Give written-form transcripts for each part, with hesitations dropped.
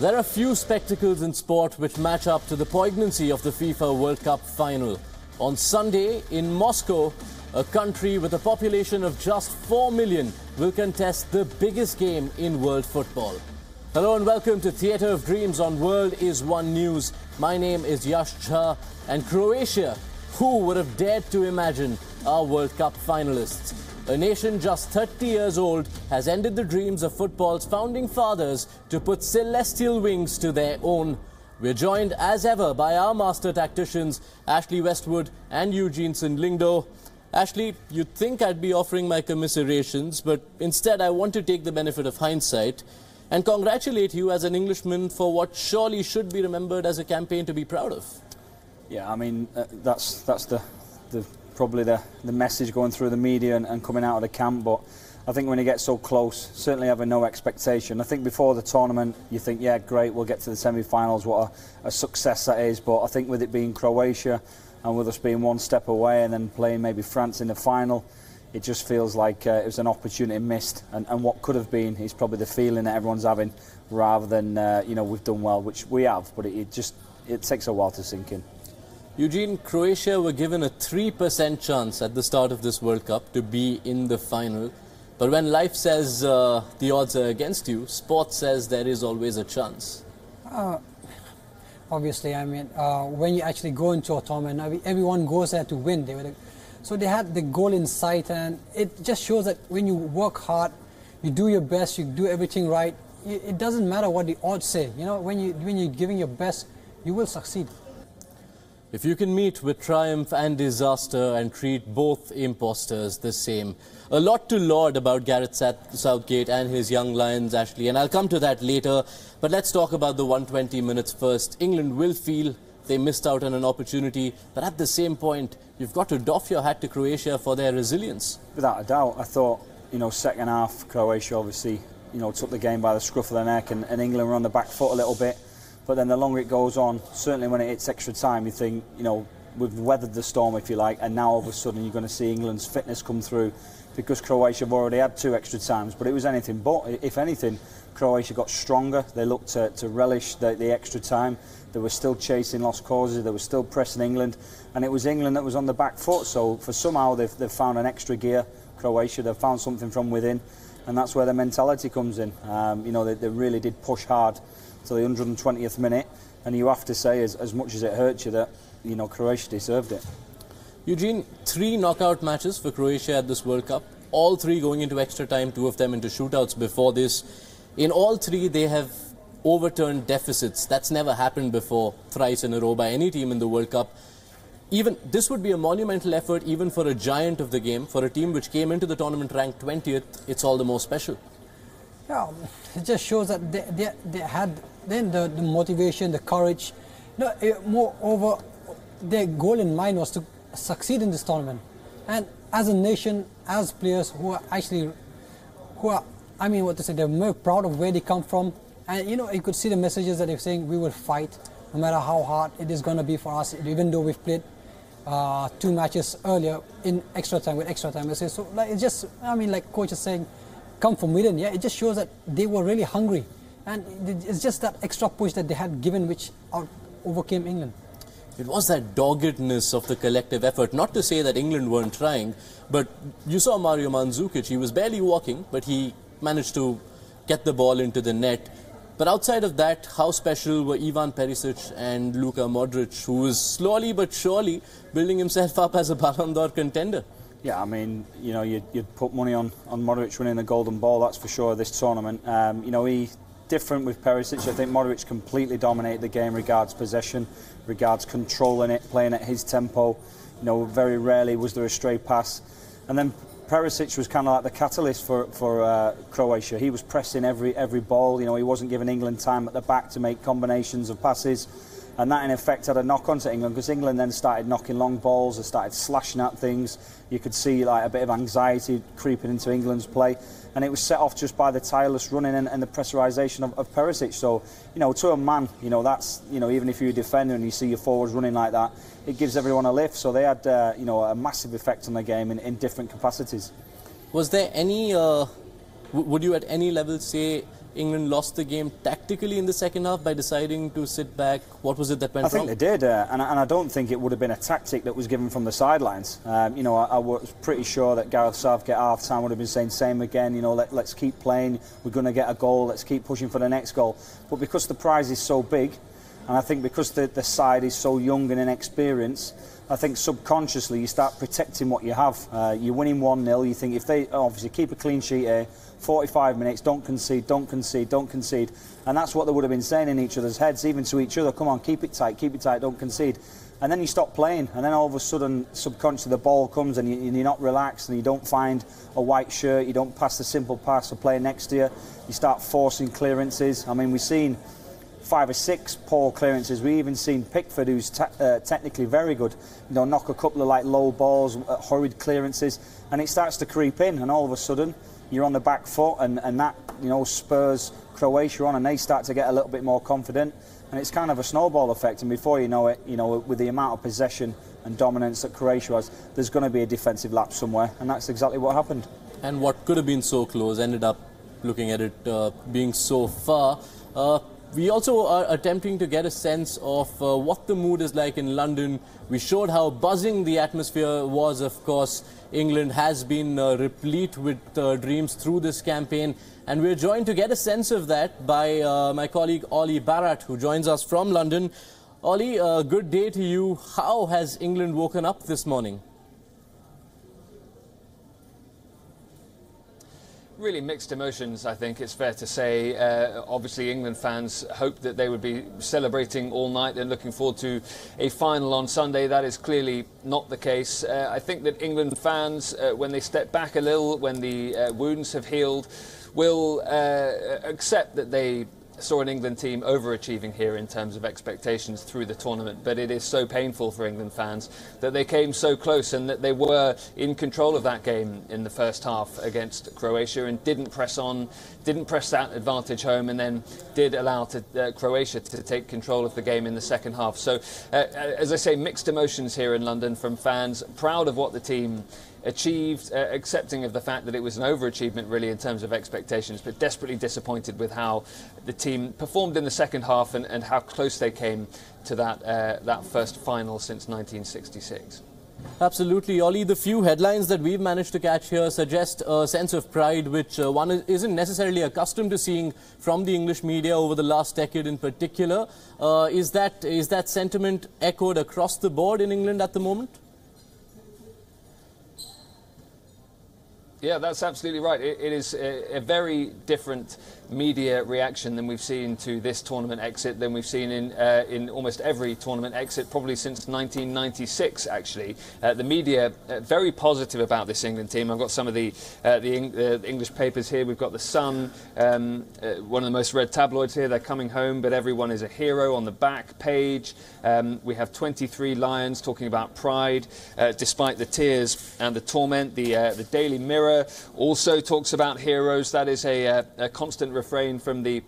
There are few spectacles in sport which match up to the poignancy of the FIFA World Cup final. On Sunday in Moscow, a country with a population of just 4 million will contest the biggest game in world football. Hello and welcome to Theatre of Dreams on World is One News. My name is Yash Jha, and Croatia, who would have dared to imagine, are World Cup finalists. A nation just 30 years old has ended the dreams of football's founding fathers to put celestial wings to their own. We're joined as ever by our master tacticians, Ashley Westwood and Eugeneson Lyngdoh. Ashley, you'd think I'd be offering my commiserations, but instead I want to take the benefit of hindsight and congratulate you as an Englishman for what surely should be remembered as a campaign to be proud of. Yeah, I mean, that's probably the message going through the media and coming out of the camp. But I think when you get so close, certainly having no expectation. I think before the tournament, you think, yeah, great, we'll get to the semi-finals, what a success that is. But I think with it being Croatia and with us being one step away and then playing maybe France in the final, it just feels like it was an opportunity missed. And what could have been is probably the feeling that everyone's having rather than, you know, we've done well, which we have. But it takes a while to sink in. Eugene, Croatia were given a 3% chance at the start of this World Cup to be in the final. But when life says the odds are against you, sport says there is always a chance. Obviously, I mean, when you actually go into a tournament, everyone goes there to win. So they had the goal in sight, and it just shows that when you work hard, you do your best, you do everything right, it doesn't matter what the odds say. You know, when you're giving your best, you will succeed. If you can meet with triumph and disaster and treat both imposters the same. A lot to laud about Gareth Southgate and his young Lions, Ashley, and I'll come to that later. But let's talk about the 120 minutes first. England will feel they missed out on an opportunity, but at the same point, you've got to doff your hat to Croatia for their resilience. Without a doubt, I thought, you know, second half, Croatia obviously, you know, took the game by the scruff of the neck and England were on the back foot a little bit. But then the longer it goes on, certainly when it hits extra time, you think, you know, we've weathered the storm, if you like, and now all of a sudden you're going to see England's fitness come through because Croatia have already had 2 extra times. But it was anything but. If anything, Croatia got stronger. They looked to relish the extra time. They were still chasing lost causes. They were still pressing England. And it was England that was on the back foot. So for somehow they've found an extra gear, Croatia. They've found something from within. And that's where the mentality comes in. You know, they really did push hard to the 120th minute, and you have to say, as much as it hurts you, that, you know, Croatia deserved it. Eugene, 3 knockout matches for Croatia at this World Cup, all 3 going into extra time, 2 of them into shootouts before this. In all 3, they have overturned deficits. That's never happened before, thrice in a row by any team in the World Cup. Even this would be a monumental effort even for a giant of the game, for a team which came into the tournament ranked 20th. It's all the more special. Yeah, it just shows that they had then the motivation, the courage. You know, moreover, their goal in mind was to succeed in this tournament. And as a nation, as players they're more proud of where they come from. And you know, you could see the messages that they're saying, we will fight no matter how hard it is going to be for us, even though we've played 2 matches earlier in extra time with extra time. So like, it's just, I mean, like coach is saying, come from within. Yeah, it just shows that they were really hungry, and it's just that extra push that they had given which overcame England. It was that doggedness of the collective effort. Not to say that England weren't trying, but you saw Mario Mandzukic. He was barely walking, but he managed to get the ball into the net. But outside of that, how special were Ivan Perisic and Luka Modric, who was slowly but surely building himself up as a Ballon d'Or contender? Yeah, I mean, you know, you'd put money on Modric winning the Golden Ball, that's for sure, this tournament. You know, different with Perisic. I think Modric completely dominated the game regards possession, regards controlling it, playing at his tempo. You know, very rarely was there a stray pass. And then Perisic was kind of like the catalyst for Croatia. He was pressing every ball. You know, he wasn't giving England time at the back to make combinations of passes. And that in effect had a knock on to England, because England then started knocking long balls, they started slashing at things. You could see like a bit of anxiety creeping into England's play, and it was set off just by the tireless running and the pressurisation of Perisic. So, you know, to a man, you know, that's, you know, even if you're a defender and you see your forwards running like that, it gives everyone a lift. So they had, you know, a massive effect on the game in different capacities. Was there any, would you at any level say England lost the game tactically in the second half by deciding to sit back? What was it that went wrong? I think they did, and I don't think it would have been a tactic that was given from the sidelines. You know, I was pretty sure that Gareth Southgate at half-time would have been saying same again, you know, let's keep playing, we're going to get a goal, let's keep pushing for the next goal. But because the prize is so big, and I think because the side is so young and inexperienced, I think subconsciously you start protecting what you have. You're winning 1-0, you think if they obviously keep a clean sheet here, 45 minutes, don't concede, don't concede, don't concede. And that's what they would have been saying in each other's heads, even to each other, come on, keep it tight, don't concede. And then you stop playing, and then all of a sudden, subconsciously, the ball comes and you're not relaxed, and you don't find a white shirt, you don't pass the simple pass to player next to you, you start forcing clearances. I mean, we've seen 5 or 6 poor clearances. We even seen Pickford, who's technically very good, you know, knock a couple of like low balls, horrid clearances, and it starts to creep in, and all of a sudden you're on the back foot, and that, you know, spurs Croatia on, and they start to get a little bit more confident, and it's kind of a snowball effect, and before you know it, you know, with the amount of possession and dominance that Croatia has, there's going to be a defensive lapse somewhere, and that's exactly what happened. And what could have been so close ended up, looking at it, being so far. We also are attempting to get a sense of what the mood is like in London. We showed how buzzing the atmosphere was, of course. England has been replete with dreams through this campaign. And we're joined to get a sense of that by my colleague Ollie Barrett, who joins us from London. Ollie, good day to you. How has England woken up this morning? Really mixed emotions, I think it's fair to say. Obviously, England fans hoped that they would be celebrating all night and looking forward to a final on Sunday. That is clearly not the case. I think that England fans, when they step back a little, when the wounds have healed, will accept that they saw an England team overachieving here in terms of expectations through the tournament, but it is so painful for England fans that they came so close and that they were in control of that game in the first half against Croatia and didn't press on, didn't press that advantage home, and then did allow Croatia to take control of the game in the second half. So, as I say, mixed emotions here in London from fans, proud of what the team achieved, accepting of the fact that it was an overachievement really in terms of expectations, but desperately disappointed with how the team performed in the second half and how close they came to that first final since 1966. Absolutely, Ollie. The few headlines that we've managed to catch here suggest a sense of pride which one isn't necessarily accustomed to seeing from the English media over the last decade in particular. Is that sentiment echoed across the board in England at the moment? Yeah, that's absolutely right. It is a very different media reaction than we've seen to this tournament exit than we've seen in almost every tournament exit, probably since 1996, actually. The media very positive about this England team. I've got some of the English papers here. We've got The Sun, one of the most read tabloids here. They're coming home, but everyone is a hero on the back page. We have 23 Lions talking about pride, despite the tears and the torment. The Daily Mirror also talks about heroes. That is a constant refrain from the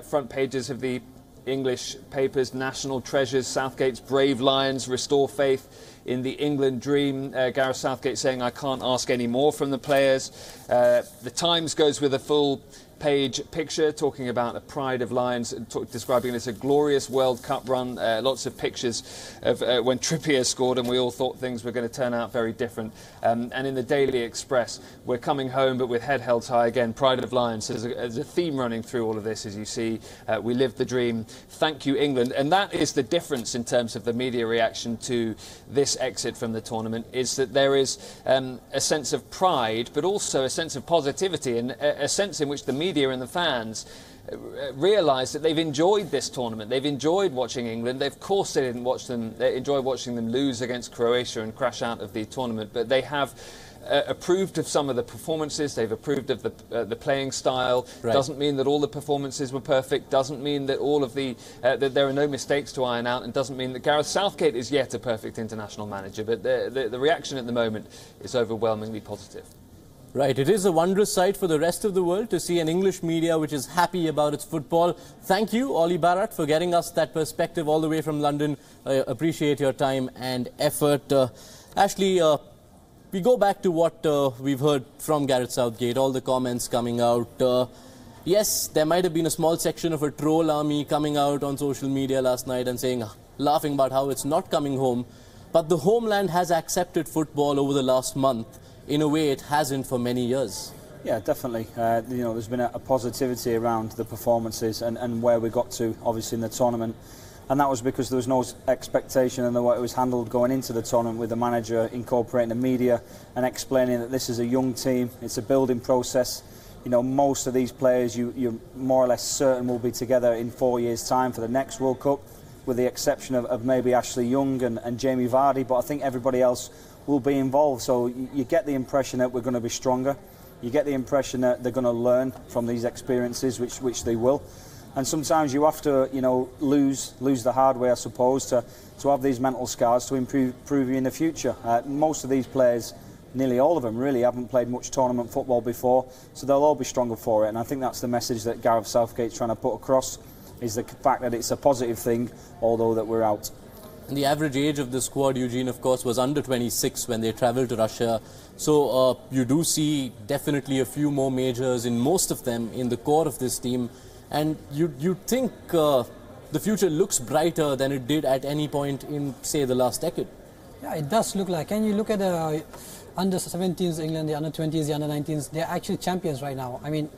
front pages of the English papers. National treasures, Southgate's brave Lions restore faith in the England dream. Gareth Southgate saying, I can't ask any more from the players. The Times goes with a full page picture talking about the pride of Lions, describing it as a glorious World Cup run. Lots of pictures of when Trippier scored, and we all thought things were going to turn out very different. And in the Daily Express, we're coming home but with head held high again. Pride of Lions. There's a theme running through all of this, as you see. We lived the dream. Thank you, England. And that is the difference in terms of the media reaction to this exit from the tournament, is that there is a sense of pride, but also a sense of positivity, and a sense in which the media and the fans realise that they've enjoyed this tournament. They've enjoyed watching England. Of course they didn't watch them. They enjoyed watching them lose against Croatia and crash out of the tournament, but they have approved of some of the performances. They've approved of the playing style. Right. Doesn't mean that all the performances were perfect. Doesn't mean that all of that there are no mistakes to iron out, and doesn't mean that Gareth Southgate is yet a perfect international manager. But the reaction at the moment is overwhelmingly positive. Right, it is a wondrous sight for the rest of the world to see an English media which is happy about its football. Thank you, Ollie Barrett, for getting us that perspective all the way from London. I appreciate your time and effort. Ashley, we go back to what we've heard from Gareth Southgate, all the comments coming out. yes, there might have been a small section of a troll army coming out on social media last night and saying, laughing about how it's not coming home. But the homeland has accepted football over the last month in a way it hasn't for many years. Yeah, definitely. You know, there's been a positivity around the performances and where we got to, obviously, in the tournament. And that was because there was no expectation in the way it was handled going into the tournament, with the manager incorporating the media and explaining that this is a young team, it's a building process. You know, most of these players you're more or less certain will be together in 4 years' time for the next World Cup, with the exception of maybe Ashley Young and Jamie Vardy, but I think everybody else will be involved. So you get the impression that we're going to be stronger. You get the impression that they're going to learn from these experiences, which they will. And sometimes you have to, you know, lose the hard way, I suppose, to have these mental scars to improve you in the future. Most of these players, nearly all of them really, haven't played much tournament football before, so they'll all be stronger for it. And I think that's the message that Gareth Southgate's trying to put across, is the fact that it's a positive thing, although that we're out. And the average age of the squad, Eugene, of course, was under 26 when they travelled to Russia. So you do see definitely a few more majors in most of them in the core of this team. And you think the future looks brighter than it did at any point in, say, the last decade. Yeah, it does look like. And you look at the under-17s England, the under-20s, the under-19s, they're actually champions right now. I mean,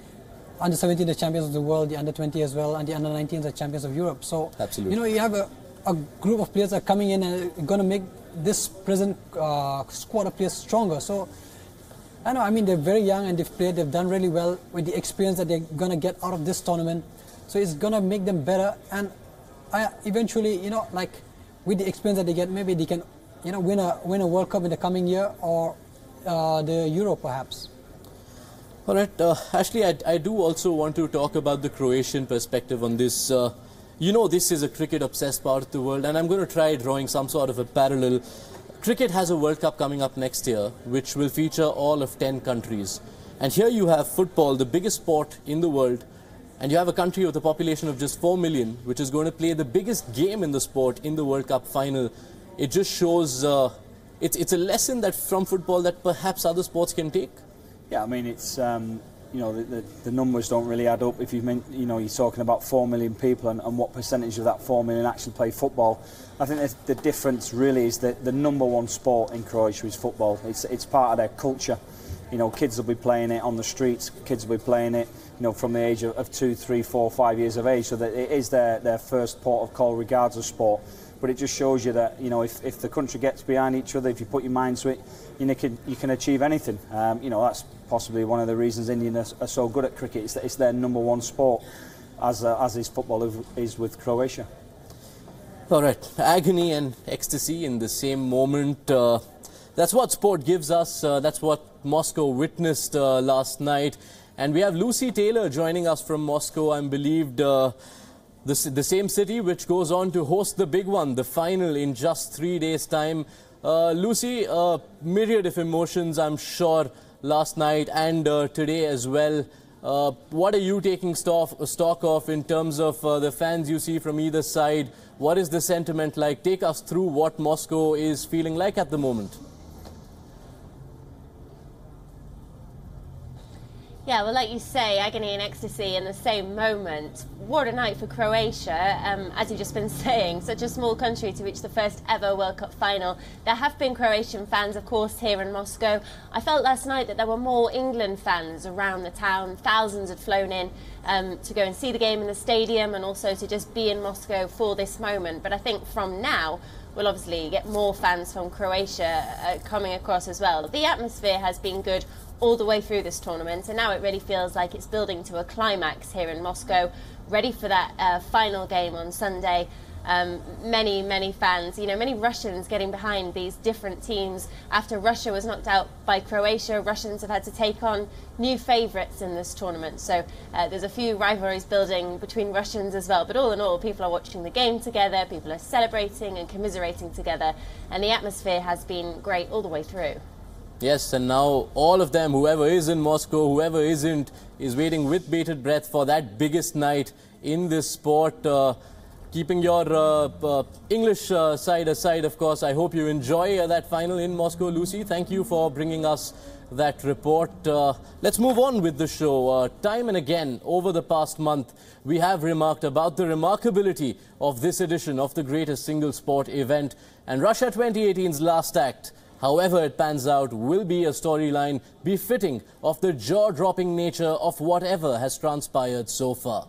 under-17 are champions of the world, the under-20 as well, and the under-19s are champions of Europe. So, absolutely, you know, you have a group of players that are coming in and are going to make this present squad of players stronger. So, I know, I mean, they're very young and they've done really well with the experience that they're going to get out of this tournament. So it's going to make them better, and eventually, you know, like with the experience that they get, maybe they can, you know, win a World Cup in the coming year, or the Euro perhaps. All right, Ashley, I do also want to talk about the Croatian perspective on this. You know, this is a cricket-obsessed part of the world, and I'm going to try drawing some sort of a parallel. Cricket has a World Cup coming up next year, which will feature all of 10 countries. And here you have football, the biggest sport in the world, and you have a country with a population of just 4 million, which is going to play the biggest game in the sport in the World Cup final. It just shows, it's a lesson that from football that perhaps other sports can take. Yeah, I mean, it's, you know, the numbers don't really add up. If you mean, you know, you're talking about 4 million people and what percentage of that 4 million actually play football. I think the difference really is that the #1 sport in Croatia is football. It's part of their culture. You know, kids will be playing it on the streets. Kids will be playing it, you know, from the age of 2, 3, 4, 5 years of age. So that it is their first port of call, regardless of sport. But it just shows you that, you know, if the country gets behind each other, if you put your mind to it, you can achieve anything. You know, that's possibly one of the reasons Indians are so good at cricket. It's that it's their #1 sport, as is football is with Croatia. All right, agony and ecstasy in the same moment. That's what sport gives us. That's what Moscow witnessed last night. And we have Lucy Taylor joining us from Moscow, I'm believed the same city which goes on to host the big one, the final, in just 3 days' time. Lucy, myriad of emotions, I'm sure, last night and today as well. What are you taking stock of in terms of the fans you see from either side? What is the sentiment like? Take us through what Moscow is feeling like at the moment. Yeah, well, like you say, agony and ecstasy in the same moment. What a night for Croatia, as you've just been saying, such a small country to reach the first ever World Cup final. There have been Croatian fans, of course, here in Moscow. I felt last night that there were more England fans around the town. Thousands had flown in to go and see the game in the stadium, and also to just be in Moscow for this moment. But I think from now, we'll obviously get more fans from Croatia coming across as well. The atmosphere has been good all the way through this tournament, and now it really feels like it's building to a climax here in Moscow, ready for that final game on Sunday. Many fans, you know, many Russians getting behind these different teams. After Russia was knocked out by Croatia, Russians have had to take on new favourites in this tournament. So there's a few rivalries building between Russians as well. But all in all, people are watching the game together, people are celebrating and commiserating together, and the atmosphere has been great all the way through. Yes, and now all of them, whoever is in Moscow, whoever isn't, is waiting with bated breath for that biggest night in this sport. keeping your English side aside, of course, I hope you enjoy that final in Moscow, Lucy. Thank you for bringing us that report. Let's move on with the show. Time and again, over the past month, we have remarked about the remarkability of this edition of the greatest single sport event, and Russia 2018's last act, however it pans out, will be a storyline befitting of the jaw-dropping nature of whatever has transpired so far.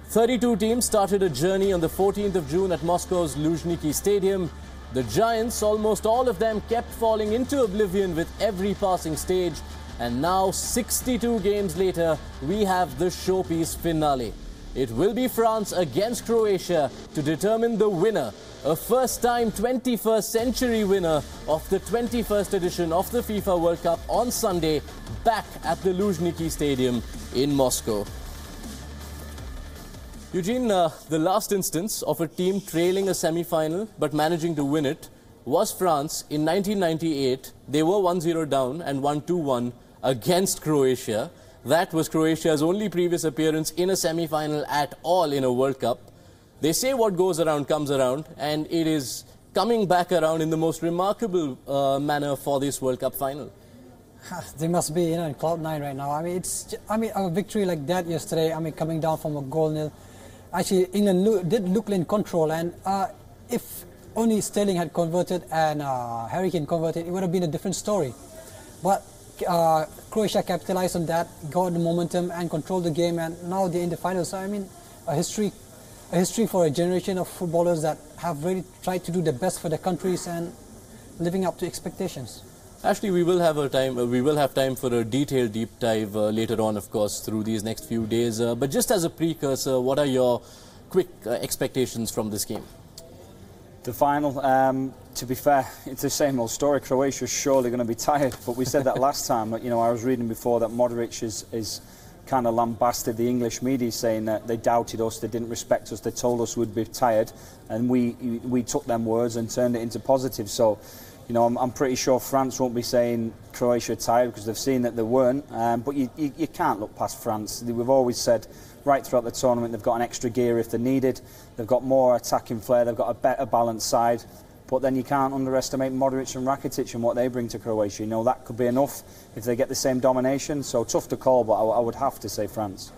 32 teams started a journey on the 14th of June at Moscow's Luzhniki Stadium. The Giants, almost all of them, kept falling into oblivion with every passing stage. And now, 62 games later, we have the showpiece finale. It will be France against Croatia to determine the winner, a first-time 21st century winner of the 21st edition of the FIFA World Cup on Sunday, back at the Luzhniki Stadium in Moscow. Eugene, the last instance of a team trailing a semi-final but managing to win it was France in 1998. They were 1-0 down and won 2-1 against Croatia. That was Croatia's only previous appearance in a semi-final at all in a World Cup. They say what goes around comes around, and it is coming back around in the most remarkable manner for this World Cup final. They must be, in cloud nine right now. A victory like that yesterday. Coming down from a 0-0. Actually, England did look in control, and if only Sterling had converted and Harry Kane converted, it would have been a different story. But Croatia capitalized on that, got the momentum and controlled the game, and now they're in the finals. So, a history for a generation of footballers that have really tried to do the best for their countries and living up to expectations. Actually, we will have time for a detailed deep dive later on, of course, through these next few days. But just as a precursor, what are your quick expectations from this game? The final, to be fair, it's the same old story. Croatia's surely going to be tired, but we said that last time. I was reading before that Modric is kind of lambasted the English media, saying that they doubted us, they didn't respect us, they told us we'd be tired, and we took them words and turned it into positive. So, I'm pretty sure France won't be saying Croatia tired because they've seen that they weren't. But you can't look past France. We've always said right throughout the tournament they've got an extra gear if they're needed. They've got more attacking flair. They've got a better balanced side. But then you can't underestimate Modric and Rakitic and what they bring to Croatia. That could be enough if they get the same domination. So tough to call, but I would have to say France.